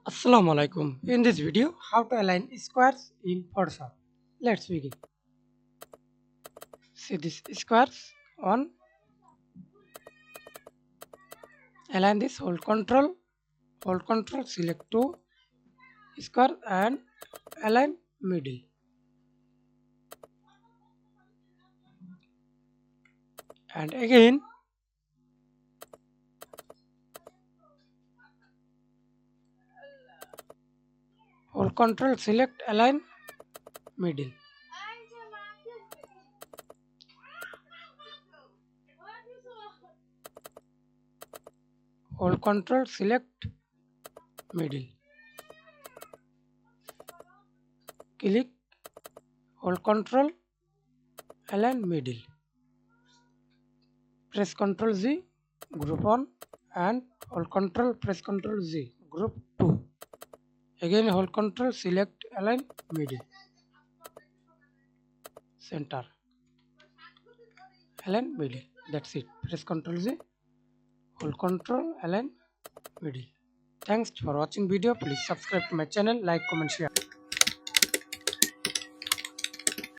Assalamu alaikum. In this video, how to align squares in Photoshop. Let's begin. See this squares on. Align this. Hold control. Select two square and align middle. And again, hold control. Select align middle. Hold control. Select middle. Click. Hold control. Align middle. Press Ctrl Z. Group 1 and hold control. Press Ctrl Z. Group 2. Again hold control, select align middle, center, align middle. That's it. Press Ctrl Z, hold control, align middle. Thanks for watching video. Please subscribe to my channel, like, comment, share.